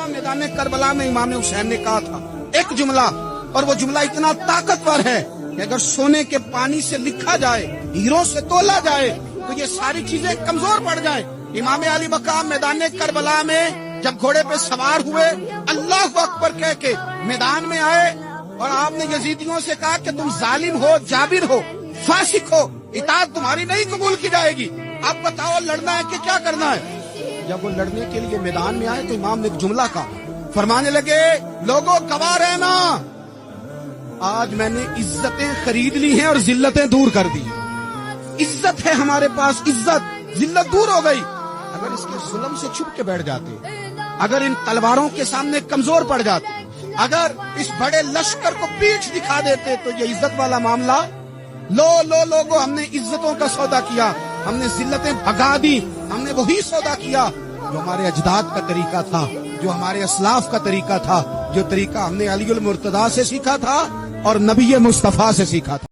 मैदान करबला में इमाम हुसैन ने कहा था एक जुमला, और वो जुमला इतना ताकतवर है कि अगर सोने के पानी से लिखा जाए, हीरों से तोला जाए, तो ये सारी चीजें कमजोर पड़ जाए। इमाम अली मकाम मैदान करबला में जब घोड़े पे सवार हुए, अल्लाह अकबर कह के मैदान में आए, और आपने यजीदियों से कहा कि तुम जालिम हो, जाबिर हो, फासिक हो, इताअत तुम्हारी नहीं कबूल की जाएगी, अब बताओ लड़ना है कि क्या करना है। जब वो लड़ने के लिए मैदान में आए तो इमाम ने एक जुमला कहा, फरमाने लगे, लोगों गवाह रहना, आज मैंने इज्जतें खरीद ली हैं और जिल्लतें दूर कर दी। इज्जत है हमारे पास, इज्जत, जिल्लत दूर हो गई। अगर इसके जुल्म से छुप के बैठ जाते, अगर इन तलवारों के सामने कमजोर पड़ जाते, अगर इस बड़े लश्कर को पीठ दिखा देते, तो ये इज्जत वाला मामला, लोगों हमने इज्जतों का सौदा किया, हमने जिल्लतें भगा दी, हमने वही सौदा किया जो हमारे अजदाद का तरीका था, जो हमारे असलाफ का तरीका था, जो तरीका हमने अली उल मुर्तदा से सीखा था और नबी मुस्तफा से सीखा था।